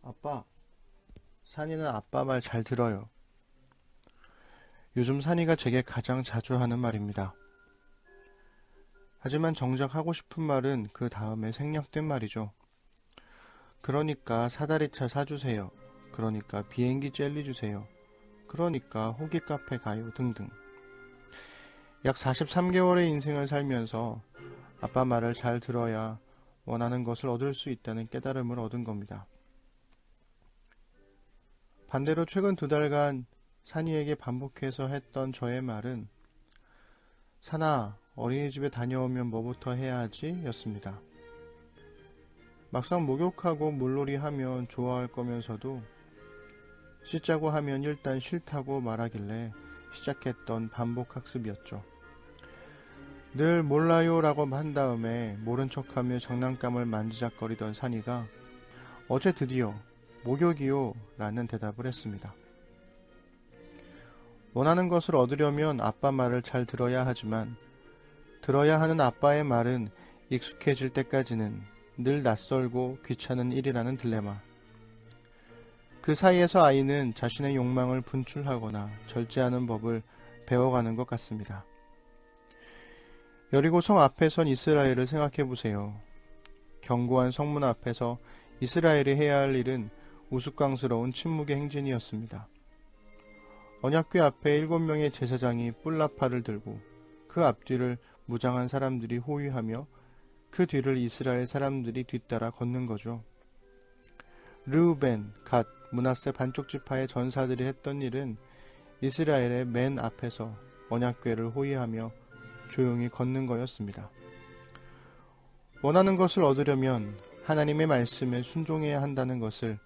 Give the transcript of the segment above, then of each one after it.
아빠, 산이는 아빠 말 잘 들어요. 요즘 산이가 제게 가장 자주 하는 말입니다. 하지만 정작 하고 싶은 말은 그 다음에 생략된 말이죠. 그러니까 사다리차 사주세요. 그러니까 비행기 젤리 주세요. 그러니까 호기 카페 가요 등등. 약 43개월의 인생을 살면서 아빠 말을 잘 들어야 원하는 것을 얻을 수 있다는 깨달음을 얻은 겁니다. 반대로 최근 2달간 산이에게 반복해서 했던 저의 말은 산아, 어린이집에 다녀오면 뭐부터 해야 하지? 였습니다. 막상 목욕하고 물놀이 하면 좋아할 거면서도 씻자고 하면 일단 싫다고 말하길래 시작했던 반복 학습이었죠. 늘 몰라요 라고 한 다음에 모른 척하며 장난감을 만지작거리던 산이가 어제 드디어 목욕이요 라는 대답을 했습니다. 원하는 것을 얻으려면 아빠 말을 잘 들어야 하지만 들어야 하는 아빠의 말은 익숙해질 때까지는 늘 낯설고 귀찮은 일이라는 딜레마. 그 사이에서 아이는 자신의 욕망을 분출하거나 절제하는 법을 배워가는 것 같습니다. 여리고 성 앞에 선 이스라엘을 생각해 보세요. 견고한 성문 앞에서 이스라엘이 해야 할 일은 우스꽝스러운 침묵의 행진이었습니다. 언약궤 앞에 7명의 제사장이 뿔나팔을 들고 그 앞뒤를 무장한 사람들이 호위하며 그 뒤를 이스라엘 사람들이 뒤따라 걷는 거죠. 르우벤, 갓, 므낫세 반쪽 지파의 전사들이 했던 일은 이스라엘의 맨 앞에서 언약궤를 호위하며 조용히 걷는 거였습니다. 원하는 것을 얻으려면 하나님의 말씀에 순종해야 한다는 것을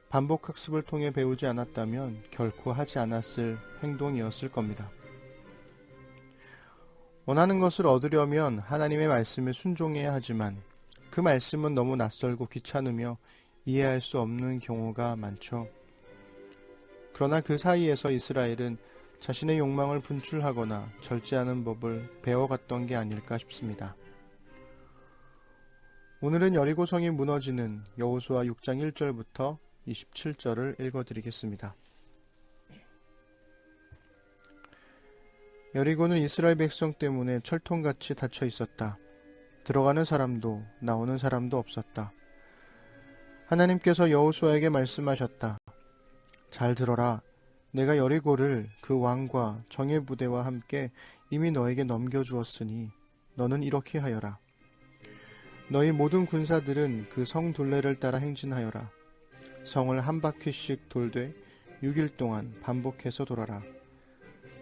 반복 학습을 통해 배우지 않았다면 결코 하지 않았을 행동이었을 겁니다. 원하는 것을 얻으려면 하나님의 말씀에 순종해야 하지만 그 말씀은 너무 낯설고 귀찮으며 이해할 수 없는 경우가 많죠. 그러나 그 사이에서 이스라엘은 자신의 욕망을 분출하거나 절제하는 법을 배워갔던 게 아닐까 싶습니다. 오늘은 여리고성이 무너지는 여호수아 6장 1절부터 27절을 읽어드리겠습니다. 여리고는 이스라엘 백성 때문에 철통같이 닫혀 있었다. 들어가는 사람도 나오는 사람도 없었다. 하나님께서 여호수아에게 말씀하셨다. 잘 들어라. 내가 여리고를 그 왕과 정예 부대와 함께 이미 너에게 넘겨주었으니 너는 이렇게 하여라. 너희 모든 군사들은 그 성 둘레를 따라 행진하여라. 성을 한 바퀴씩 돌되 6일 동안 반복해서 돌아라.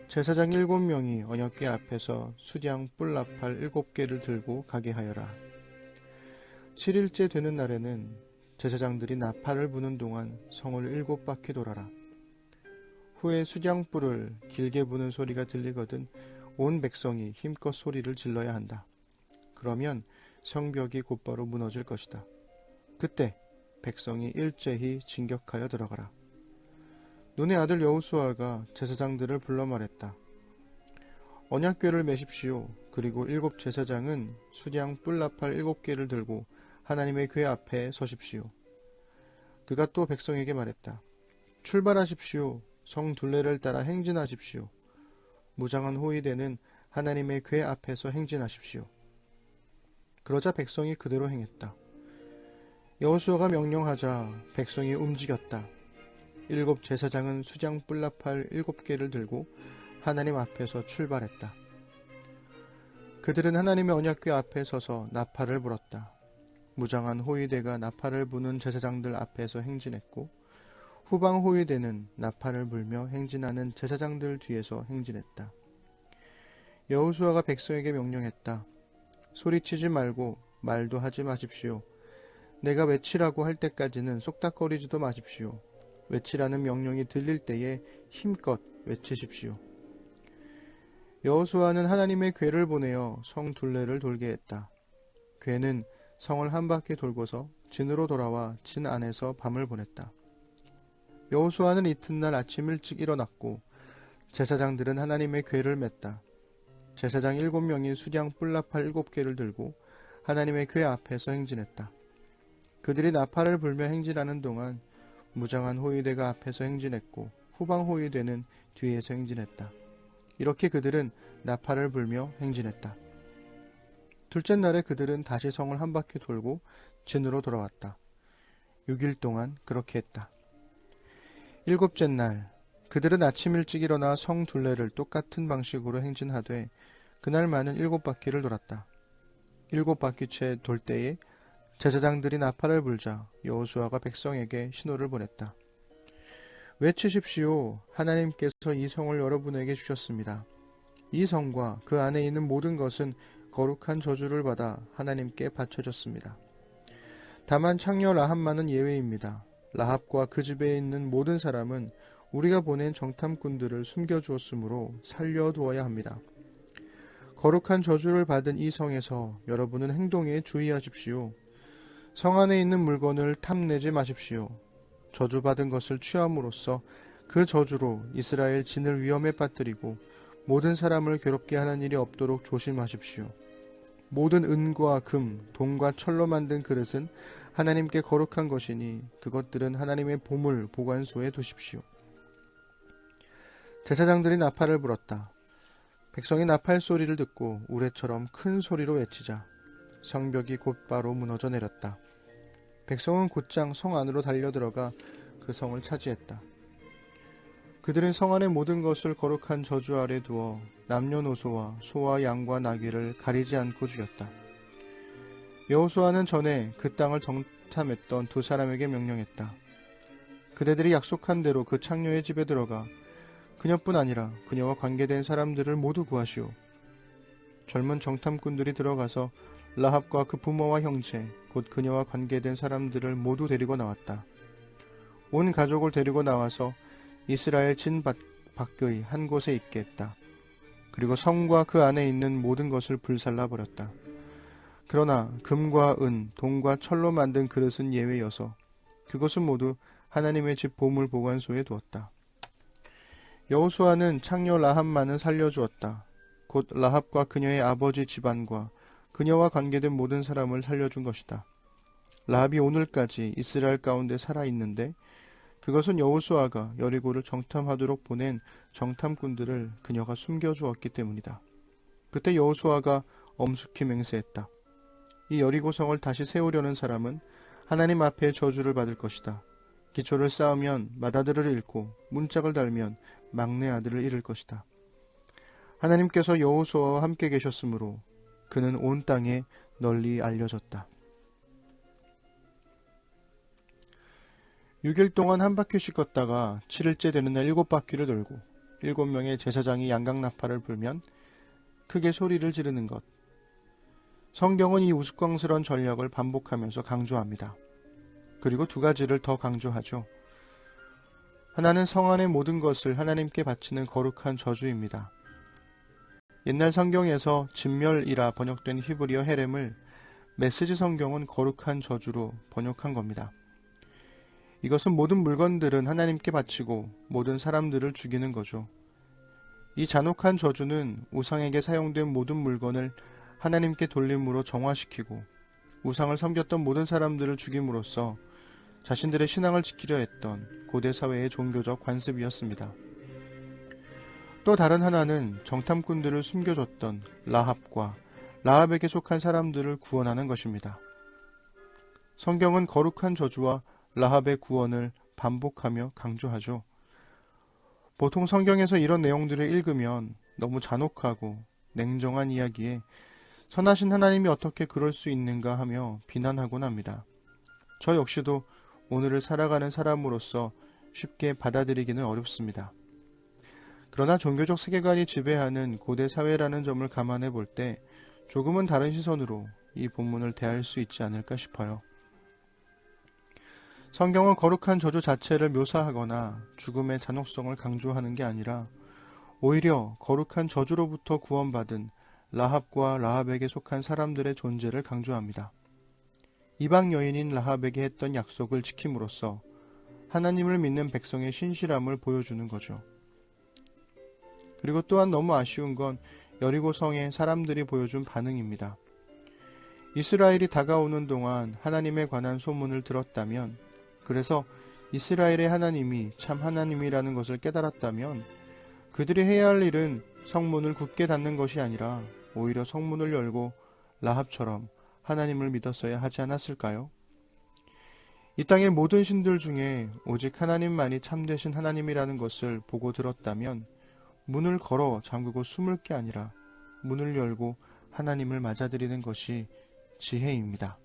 제사장 7명이 언약궤 앞에서 수량 뿔나팔 7개를 들고 가게 하여라. 7일째 되는 날에는 제사장들이 나팔을 부는 동안 성을 7바퀴 돌아라. 후에 수량불을 길게 부는 소리가 들리거든 온 백성이 힘껏 소리를 질러야 한다. 그러면 성벽이 곧바로 무너질 것이다. 그때 백성이 일제히 진격하여 들어가라. 눈의 아들 여호수아가 제사장들을 불러 말했다. 언약궤를 메십시오. 그리고 7 제사장은 수량 뿔나팔 7개를 들고 하나님의 궤 앞에 서십시오. 그가 또 백성에게 말했다. 출발하십시오. 성 둘레를 따라 행진하십시오. 무장한 호위대는 하나님의 궤 앞에서 행진하십시오. 그러자 백성이 그대로 행했다. 여호수아가 명령하자 백성이 움직였다. 7 제사장은 수장 뿔나팔 7개를 들고 하나님 앞에서 출발했다. 그들은 하나님의 언약궤 앞에 서서 나팔을 불었다. 무장한 호위대가 나팔을 부는 제사장들 앞에서 행진했고 후방 호위대는 나팔을 불며 행진하는 제사장들 뒤에서 행진했다. 여호수아가 백성에게 명령했다. 소리치지 말고 말도 하지 마십시오. 내가 외치라고 할 때까지는 쏙닥거리지도 마십시오. 외치라는 명령이 들릴 때에 힘껏 외치십시오. 여호수아는 하나님의 궤를 보내어 성 둘레를 돌게 했다. 궤는 성을 한 바퀴 돌고서 진으로 돌아와 진 안에서 밤을 보냈다. 여호수아는 이튿날 아침 일찍 일어났고 제사장들은 하나님의 궤를 맸다. 제사장 7명이 수량 뿔나팔 7개를 들고 하나님의 궤 앞에서 행진했다. 그들이 나팔을 불며 행진하는 동안 무장한 호위대가 앞에서 행진했고 후방 호위대는 뒤에서 행진했다. 이렇게 그들은 나팔을 불며 행진했다. 둘째 날에 그들은 다시 성을 한 바퀴 돌고 진으로 돌아왔다. 6일 동안 그렇게 했다. 일곱째 날 그들은 아침 일찍 일어나 성 둘레를 똑같은 방식으로 행진하되 그날만은 7바퀴를 돌았다. 7바퀴째 돌 때에 제사장들이 나팔을 불자 여호수아가 백성에게 신호를 보냈다. 외치십시오. 하나님께서 이 성을 여러분에게 주셨습니다. 이 성과 그 안에 있는 모든 것은 거룩한 저주를 받아 하나님께 바쳐졌습니다. 다만 창녀 라합만은 예외입니다. 라합과 그 집에 있는 모든 사람은 우리가 보낸 정탐꾼들을 숨겨주었으므로 살려두어야 합니다. 거룩한 저주를 받은 이 성에서 여러분은 행동에 주의하십시오. 성 안에 있는 물건을 탐내지 마십시오. 저주받은 것을 취함으로써 그 저주로 이스라엘 진을 위험에 빠뜨리고 모든 사람을 괴롭게 하는 일이 없도록 조심하십시오. 모든 은과 금, 동과 철로 만든 그릇은 하나님께 거룩한 것이니 그것들은 하나님의 보물 보관소에 두십시오. 제사장들이 나팔을 불었다. 백성이 나팔 소리를 듣고 우레처럼 큰 소리로 외치자 성벽이 곧바로 무너져 내렸다. 백성은 곧장 성 안으로 달려들어가 그 성을 차지했다. 그들은 성 안의 모든 것을 거룩한 저주 아래 두어 남녀노소와 소와 양과 나귀를 가리지 않고 죽였다. 여호수아는 전에 그 땅을 정탐했던 두 사람에게 명령했다. 그대들이 약속한 대로 그 창녀의 집에 들어가 그녀뿐 아니라 그녀와 관계된 사람들을 모두 구하시오. 젊은 정탐꾼들이 들어가서 라합과 그 부모와 형제, 곧 그녀와 관계된 사람들을 모두 데리고 나왔다. 온 가족을 데리고 나와서 이스라엘 진 밖의 한 곳에 있게 했다. 그리고 성과 그 안에 있는 모든 것을 불살라 버렸다. 그러나 금과 은, 동과 철로 만든 그릇은 예외여서 그것은 모두 하나님의 집 보물 보관소에 두었다. 여호수아는 창녀 라합만은 살려주었다. 곧 라합과 그녀의 아버지 집안과 그녀와 관계된 모든 사람을 살려준 것이다. 라합이 오늘까지 이스라엘 가운데 살아있는데 그것은 여호수아가 여리고를 정탐하도록 보낸 정탐꾼들을 그녀가 숨겨주었기 때문이다. 그때 여호수아가 엄숙히 맹세했다. 이 여리고성을 다시 세우려는 사람은 하나님 앞에 저주를 받을 것이다. 기초를 쌓으면 맏아들을 잃고 문짝을 달면 막내 아들을 잃을 것이다. 하나님께서 여호수아와 함께 계셨으므로 그는 온 땅에 널리 알려졌다. 6일 동안 한 바퀴씩 걷다가 7일째 되는 날 7바퀴를 돌고 7명의 제사장이 양각나팔을 불면 크게 소리를 지르는 것. 성경은 이 우스꽝스러운 전략을 반복하면서 강조합니다. 그리고 두 가지를 더 강조하죠. 하나는 성 안의 모든 것을 하나님께 바치는 거룩한 저주입니다. 옛날 성경에서 진멸이라 번역된 히브리어 헤렘을 메시지 성경은 거룩한 저주로 번역한 겁니다. 이것은 모든 물건들은 하나님께 바치고 모든 사람들을 죽이는 거죠. 이 잔혹한 저주는 우상에게 사용된 모든 물건을 하나님께 돌림으로 정화시키고 우상을 섬겼던 모든 사람들을 죽임으로써 자신들의 신앙을 지키려 했던 고대 사회의 종교적 관습이었습니다. 또 다른 하나는 정탐꾼들을 숨겨줬던 라합과 라합에게 속한 사람들을 구원하는 것입니다. 성경은 거룩한 저주와 라합의 구원을 반복하며 강조하죠. 보통 성경에서 이런 내용들을 읽으면 너무 잔혹하고 냉정한 이야기에 선하신 하나님이 어떻게 그럴 수 있는가 하며 비난하곤 합니다. 저 역시도 오늘을 살아가는 사람으로서 쉽게 받아들이기는 어렵습니다. 그러나 종교적 세계관이 지배하는 고대 사회라는 점을 감안해 볼 때 조금은 다른 시선으로 이 본문을 대할 수 있지 않을까 싶어요. 성경은 거룩한 저주 자체를 묘사하거나 죽음의 잔혹성을 강조하는 게 아니라 오히려 거룩한 저주로부터 구원받은 라합과 라합에게 속한 사람들의 존재를 강조합니다. 이방 여인인 라합에게 했던 약속을 지킴으로써 하나님을 믿는 백성의 신실함을 보여주는 거죠. 그리고 또한 너무 아쉬운 건 여리고 성의 사람들이 보여준 반응입니다. 이스라엘이 다가오는 동안 하나님에 관한 소문을 들었다면, 그래서 이스라엘의 하나님이 참 하나님이라는 것을 깨달았다면, 그들이 해야 할 일은 성문을 굳게 닫는 것이 아니라 오히려 성문을 열고 라합처럼 하나님을 믿었어야 하지 않았을까요? 이 땅의 모든 신들 중에 오직 하나님만이 참되신 하나님이라는 것을 보고 들었다면 문을 걸어 잠그고 숨을 게 아니라 문을 열고 하나님을 맞아들이는 것이 지혜입니다.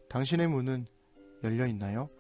당신의 문은 열려 있나요?